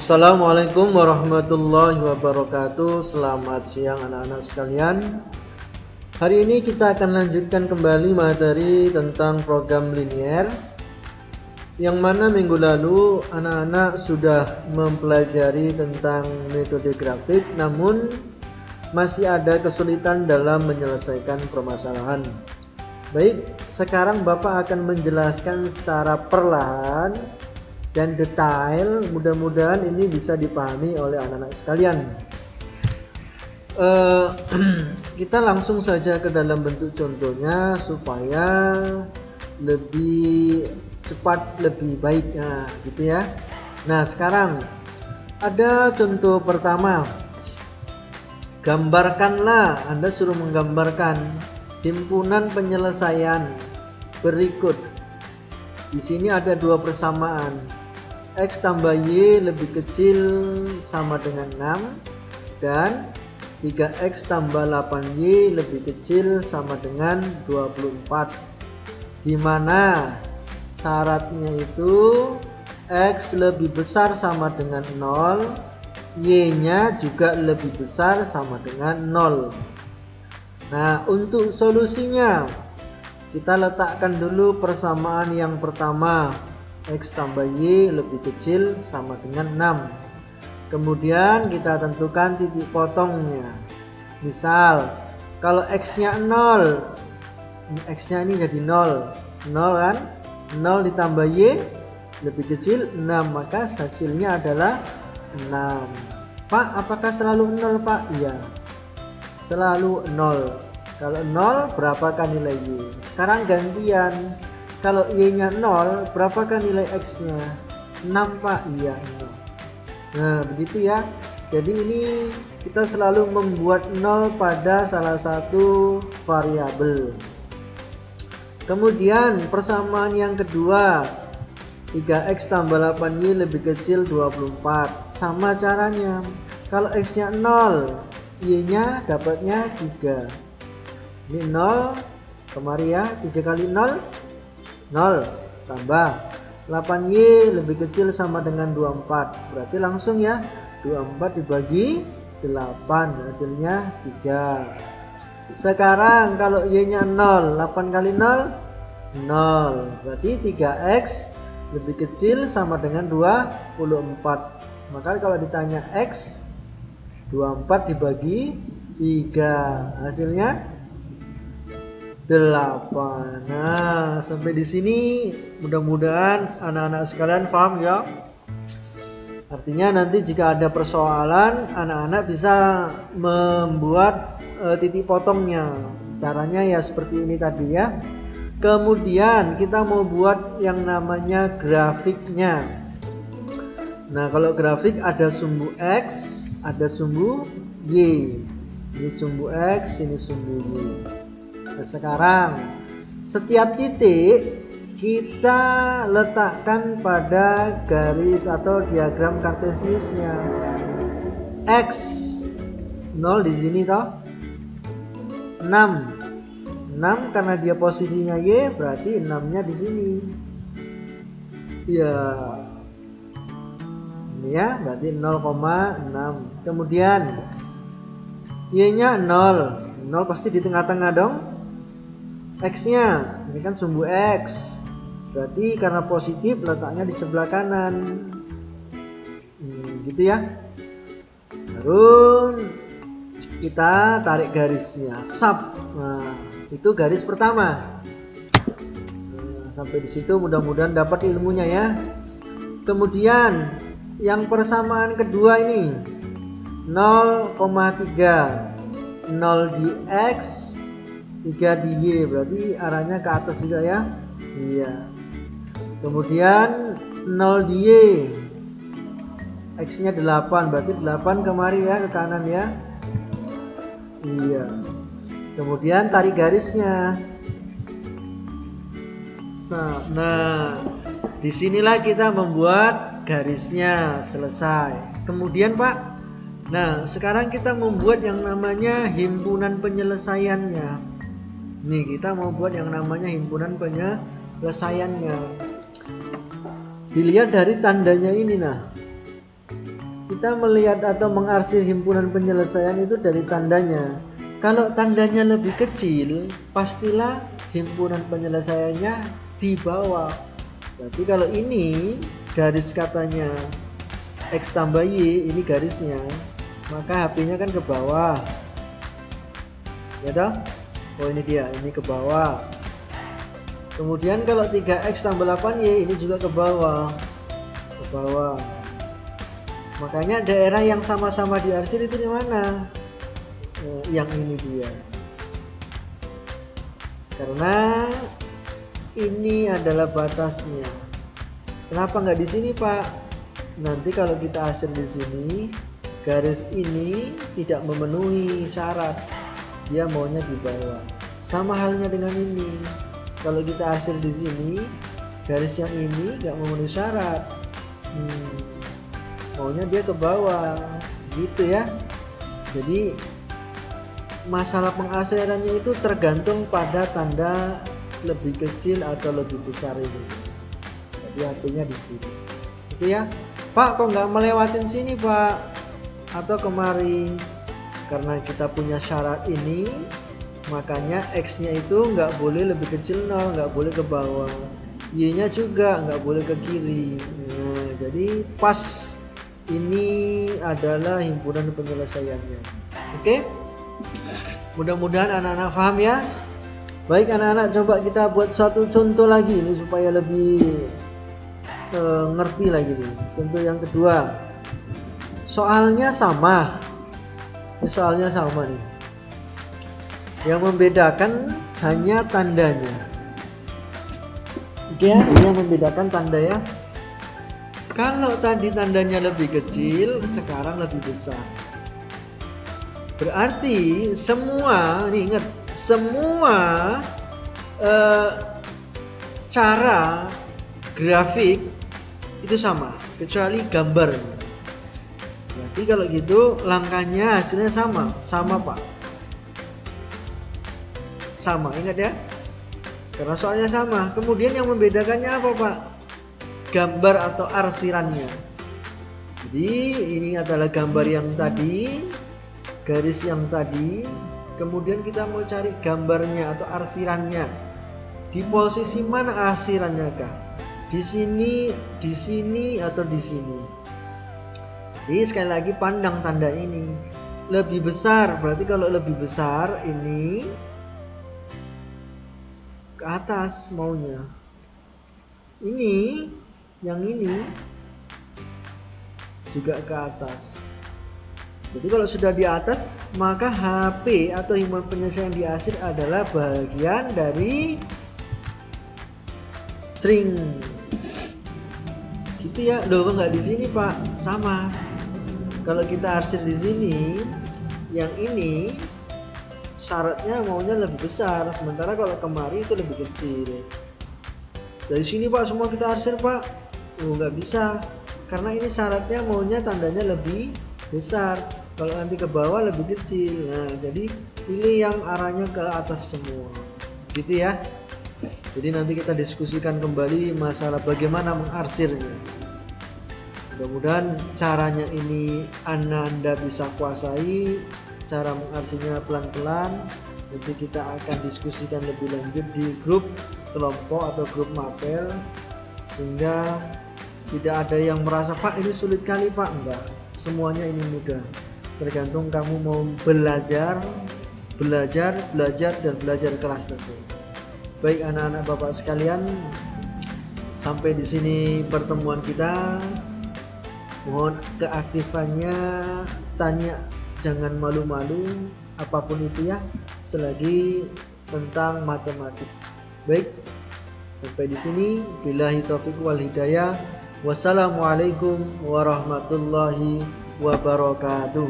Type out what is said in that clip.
Assalamualaikum warahmatullahi wabarakatuh. Selamat siang anak-anak sekalian. Hari ini kita akan lanjutkan kembali materi tentang program linier, yang mana minggu lalu anak-anak sudah mempelajari tentang metode grafik, namun masih ada kesulitan dalam menyelesaikan permasalahan. Baik, sekarang Bapak akan menjelaskan secara perlahan dan detail. Mudah-mudahan ini bisa dipahami oleh anak-anak sekalian. Kita langsung saja ke dalam bentuk contohnya supaya lebih cepat, lebih baik, nah, gitu ya. Nah, sekarang ada contoh pertama. Gambarkanlah, Anda suruh menggambarkan himpunan penyelesaian berikut. Di sini ada dua persamaan. X tambah Y lebih kecil sama dengan 6 dan 3X tambah 8Y lebih kecil sama dengan 24, di mana syaratnya itu X lebih besar sama dengan 0, Y nya juga lebih besar sama dengan 0. Nah, untuk solusinya kita letakkan dulu persamaan yang pertama, X tambah Y lebih kecil sama dengan 6. Kemudian kita tentukan titik potongnya. Misal kalau X nya 0, X nya ini jadi 0 kan, 0 ditambah Y lebih kecil 6, maka hasilnya adalah 6. Pak, apakah selalu 0 Pak? Iya, selalu 0. Kalau 0, berapakah nilai Y? Sekarang gantian. Kalau Y nya 0, berapakah nilai X nya? 6 Pak. Iya, 0. Nah, begitu ya. Jadi ini kita selalu membuat 0 pada salah satu variabel. Kemudian persamaan yang kedua, 3X tambah 8Y lebih kecil 24. Sama caranya. Kalau X nya 0, Y nya dapatnya 3. Ini 0 kemari ya, 3 kali 0 0 tambah 8Y lebih kecil sama dengan 24, berarti langsung ya 24 dibagi 8 hasilnya 3. Sekarang kalau Y nya 0, 8 kali 0 0, berarti 3X lebih kecil sama dengan 24. Maka kalau ditanya X, 24 dibagi 3 hasilnya 8. Nah, sampai di sini mudah-mudahan anak-anak sekalian paham ya. Artinya nanti jika ada persoalan, anak-anak bisa membuat titik potongnya. Caranya ya seperti ini tadi ya. Kemudian kita mau buat yang namanya grafiknya. Nah, kalau grafik ada sumbu X, ada sumbu Y. Ini sumbu X, ini sumbu Y. Nah, sekarang setiap titik kita letakkan pada garis atau diagram kartesiusnya. X 0 di sini toh. 6 karena dia posisinya Y, berarti 6-nya di sini. Ya. Ini ya, berarti 0,6. Kemudian Y-nya 0. 0 pasti di tengah-tengah dong. X-nya, ini kan sumbu X, berarti karena positif letaknya di sebelah kanan. Gitu ya. Baru kita tarik garisnya, sub. Nah, itu garis pertama. Nah, sampai di situ mudah-mudahan dapat ilmunya ya. Kemudian yang persamaan kedua ini 0,3, 0 di X, 3 di Y, berarti arahnya ke atas juga ya. Iya. Kemudian 0 di Y, X nya 8, berarti 8 kemari ya, ke kanan ya. Iya. Kemudian tarik garisnya. Nah, disinilah kita membuat garisnya, selesai. Kemudian Pak, nah sekarang kita membuat yang namanya himpunan penyelesaiannya. Nih, kita mau buat yang namanya himpunan penyelesaiannya. Dilihat dari tandanya ini, nah. kita melihat atau mengarsir himpunan penyelesaian itu dari tandanya. Kalau tandanya lebih kecil, pastilah himpunan penyelesaiannya di bawah. Berarti kalau ini garis katanya X tambah Y, ini garisnya, maka HP-nya kan ke bawah. Ya toh? Oh ini dia, ini ke bawah. Kemudian kalau 3X tambah 8Y ini juga ke bawah. Ke bawah. Makanya daerah yang sama-sama diarsir itu di mana? Yang ini dia. Karena ini adalah batasnya. Kenapa nggak di sini, Pak? Nanti kalau kita arsir di sini, garis ini tidak memenuhi syarat. Dia maunya di bawah. Sama halnya dengan ini. Kalau kita arsir di sini, garis yang ini nggak memenuhi syarat. Maunya dia ke bawah, gitu ya. Jadi masalah pengarsirannya itu tergantung pada tanda lebih kecil atau lebih besar ini. Jadi artinya di sini. Gitu ya. Pak, kok nggak melewatin sini, Pak? Atau kemari? Karena kita punya syarat ini, makanya X-nya itu nggak boleh lebih kecil 0, nggak boleh ke bawah. Y-nya juga nggak boleh ke kiri. Nah, jadi pas ini adalah himpunan penyelesaiannya. Oke? Mudah-mudahan anak-anak paham ya. Baik anak-anak, coba kita buat satu contoh lagi ini supaya lebih ngerti lagi nih. Contoh yang kedua. Soalnya sama. Soalnya sama nih. Yang membedakan hanya tandanya. Oke ya, ini yang membedakan tanda ya. Kalau tadi tandanya lebih kecil, sekarang lebih besar. Berarti semua, nih ingat, semua cara grafik itu sama, kecuali gambar. Berarti kalau gitu langkahnya hasilnya sama Pak. Sama, ingat ya. Karena soalnya sama. Kemudian yang membedakannya apa, Pak? Gambar atau arsirannya. Jadi ini adalah gambar yang tadi, garis yang tadi, kemudian kita mau cari gambarnya atau arsirannya. Di posisi mana arsirannya kah? Di sini atau di sini? Jadi sekali lagi pandang tanda ini. Lebih besar, berarti kalau lebih besar ini ke atas maunya. Ini, yang ini juga ke atas. Jadi kalau sudah di atas, maka HP atau himpunan penyelesaian diarsir adalah bagian dari string. Gitu ya. Loh, kok nggak di sini, Pak? Sama. Kalau kita arsir di sini, yang ini syaratnya maunya lebih besar, sementara kalau kemari itu lebih kecil. Dari sini, Pak, semua kita arsir, Pak. Oh, nggak bisa. Karena ini syaratnya maunya tandanya lebih besar. Kalau nanti ke bawah lebih kecil. Nah, jadi pilih yang arahnya ke atas semua. Gitu ya. Jadi nanti kita diskusikan kembali masalah bagaimana mengarsirnya. Mudah-mudahan caranya ini Anda bisa kuasai. Cara mengarsirnya pelan-pelan. Nanti kita akan diskusikan lebih lanjut di grup kelompok atau grup mapel, sehingga tidak ada yang merasa, Pak, ini sulit kali, Pak. Enggak, semuanya ini mudah. Tergantung kamu mau belajar dan belajar keras tentu. Baik anak-anak Bapak sekalian, sampai di sini pertemuan kita. Mohon keaktifannya, tanya, jangan malu-malu, apapun itu ya, selagi tentang matematik. Baik, sampai di sini. Billahi taufiq wal hidayah. Wassalamualaikum warahmatullahi wabarakatuh.